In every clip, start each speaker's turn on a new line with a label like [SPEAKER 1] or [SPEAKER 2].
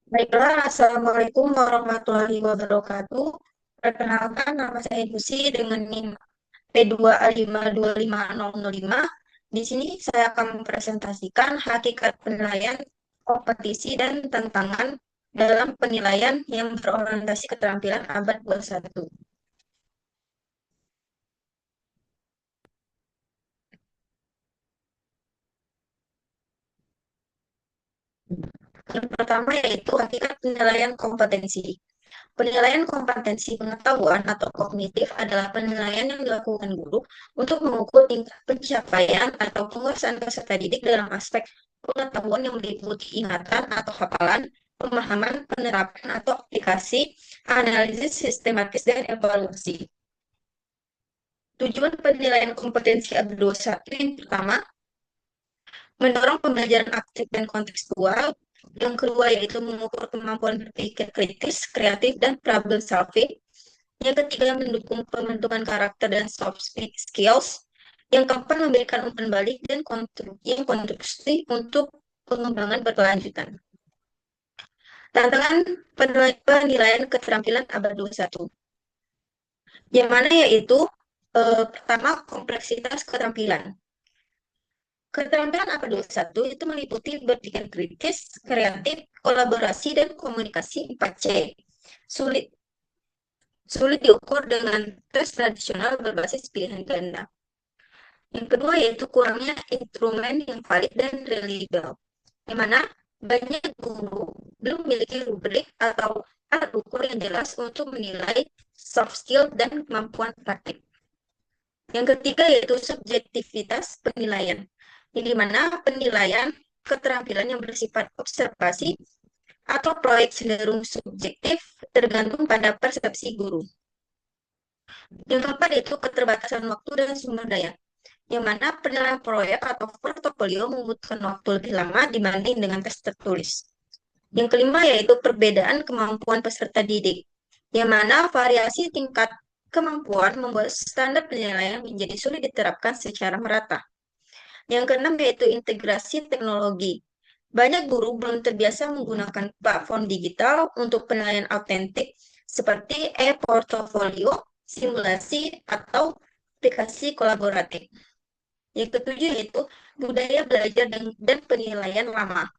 [SPEAKER 1] Baiklah, Assalamualaikum warahmatullahi wabarakatuh. Perkenalkan, nama saya Lucy dengan NIM P2A525005. Di sini saya akan mempresentasikan hakikat penilaian kompetisi dan tantangan dalam penilaian yang berorientasi keterampilan abad 21. Yang pertama yaitu hakikat penilaian kompetensi. Penilaian kompetensi pengetahuan atau kognitif adalah penilaian yang dilakukan guru untuk mengukur tingkat pencapaian atau penguasaan peserta didik dalam aspek pengetahuan yang meliputi ingatan atau hafalan, pemahaman, penerapan atau aplikasi, analisis sistematis, dan evaluasi. Tujuan penilaian kompetensi abad 21 yang pertama, mendorong pembelajaran aktif dan kontekstual. Yang kedua yaitu mengukur kemampuan berpikir kritis, kreatif, dan problem solving. Yang ketiga, mendukung pembentukan karakter dan soft skills. Yang keempat, memberikan umpan balik dan konstruksi untuk pengembangan berkelanjutan. Tantangan penilaian keterampilan abad 21. Yang mana yaitu, pertama, kompleksitas keterampilan. Keterampilan abad 21 itu meliputi berpikir kritis, kreatif, kolaborasi, dan komunikasi 4C. Sulit sulit diukur dengan tes tradisional berbasis pilihan ganda. Yang kedua yaitu kurangnya instrumen yang valid dan reliable, di mana banyak guru belum memiliki rubrik atau alat ukur yang jelas untuk menilai soft skill dan kemampuan praktik. Yang ketiga yaitu subjektivitas penilaian, di mana penilaian keterampilan yang bersifat observasi atau proyek cenderung subjektif tergantung pada persepsi guru. Yang keempat itu keterbatasan waktu dan sumber daya, yang mana penilaian proyek atau portofolio membutuhkan waktu lebih lama dibanding dengan tes tertulis. Yang kelima yaitu perbedaan kemampuan peserta didik, yang mana variasi tingkat kemampuan membuat standar penilaian menjadi sulit diterapkan secara merata. Yang keenam yaitu integrasi teknologi. Banyak guru belum terbiasa menggunakan platform digital untuk penilaian autentik seperti e-portfolio, simulasi, atau aplikasi kolaboratif. Yang ketujuh yaitu budaya belajar dan penilaian lama.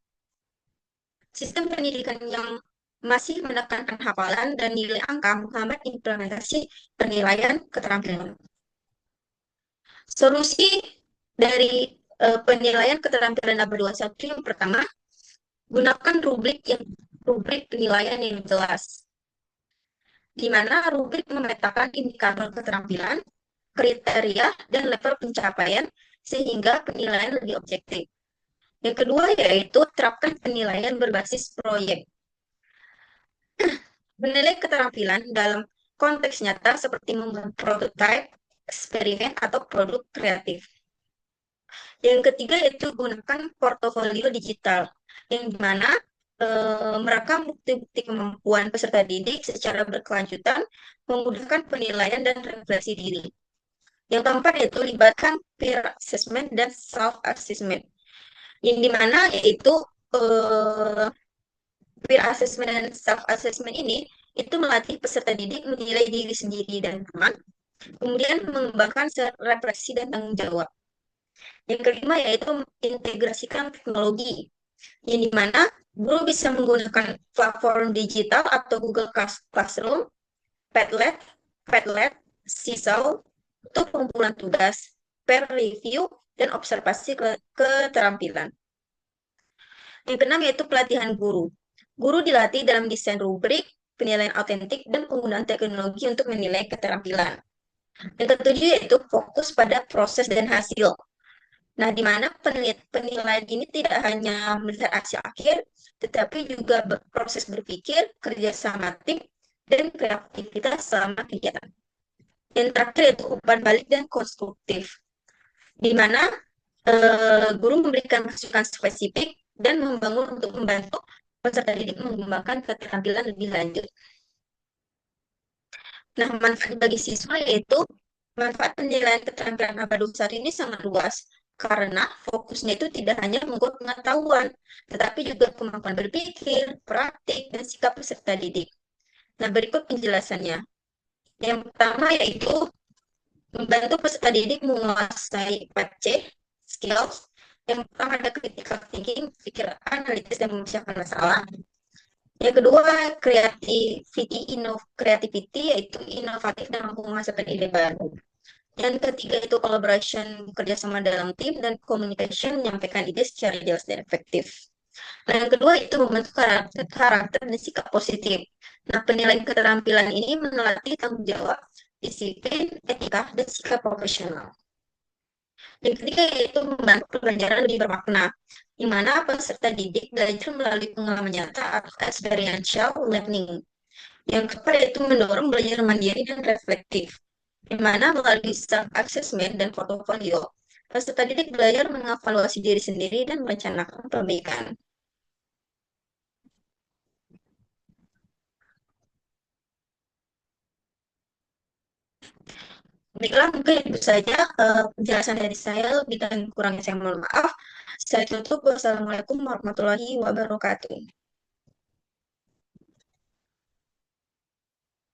[SPEAKER 1] Sistem pendidikan yang masih menekankan hafalan dan nilai angka menghambat implementasi penilaian keterampilan. Solusi dari penilaian keterampilan abad 21 yang pertama, gunakan rubrik penilaian yang jelas, di mana rubrik memetakan indikator keterampilan, kriteria, dan level pencapaian sehingga penilaian lebih objektif. Yang kedua yaitu terapkan penilaian berbasis proyek. Menilai keterampilan dalam konteks nyata seperti membuat prototipe, eksperimen, atau produk kreatif. Yang ketiga yaitu gunakan portofolio digital, yang dimana merekam bukti-bukti kemampuan peserta didik secara berkelanjutan, memudahkan penilaian dan refleksi diri. Yang keempat yaitu libatkan peer assessment dan self-assessment, yang dimana yaitu peer assessment dan self-assessment ini itu melatih peserta didik menilai diri sendiri dan teman, kemudian mengembangkan refleksi dan tanggung jawab. Yang kelima yaitu integrasikan teknologi, yang dimana guru bisa menggunakan platform digital atau Google Classroom, Padlet, Padlet, Seesaw untuk pengumpulan tugas, peer review, dan observasi keterampilan. Yang keenam yaitu pelatihan guru. Guru dilatih dalam desain rubrik, penilaian autentik, dan penggunaan teknologi untuk menilai keterampilan. Yang ketujuh yaitu fokus pada proses dan hasil. Nah, di mana penilaian ini tidak hanya melihat hasil akhir, tetapi juga proses berpikir, kerjasama tim, dan kreativitas selama kegiatan. Yang terakhir yaitu umpan balik dan konstruktif, di mana guru memberikan masukan spesifik dan membangun untuk membantu peserta didik mengembangkan keterampilan lebih lanjut. Nah, manfaat bagi siswa yaitu manfaat penilaian keterampilan abad 21 ini sangat luas. karena fokusnya itu tidak hanya mengukur pengetahuan, tetapi juga kemampuan berpikir, praktik, dan sikap peserta didik. Nah, berikut penjelasannya. Yang pertama yaitu membantu peserta didik menguasai 4C, skills. Yang pertama ada critical thinking, pikir analitis dan memecahkan masalah. Yang kedua, creativity yaitu inovatif dan mampu menghasilkan ide baru. Yang ketiga itu collaboration, kerjasama dalam tim, dan communication, menyampaikan ide secara jelas dan efektif. Nah, yang kedua itu membentuk karakter dan sikap positif. Nah, penilaian keterampilan ini melatih tanggung jawab, disiplin, etika, dan sikap profesional. Yang ketiga yaitu membantu pembelajaran lebih bermakna, di mana peserta didik belajar melalui pengalaman nyata atau experiential learning. Yang keempat yaitu mendorong belajar mandiri dan reflektif, di mana melalui self-assessment dan portofolio, peserta didik belajar mengevaluasi diri sendiri dan merencanakan perbaikan. Baiklah, mungkin itu saja penjelasan dari saya. Lebih dan kurangnya saya mohon maaf. Saya tutup. Wassalamualaikum warahmatullahi wabarakatuh.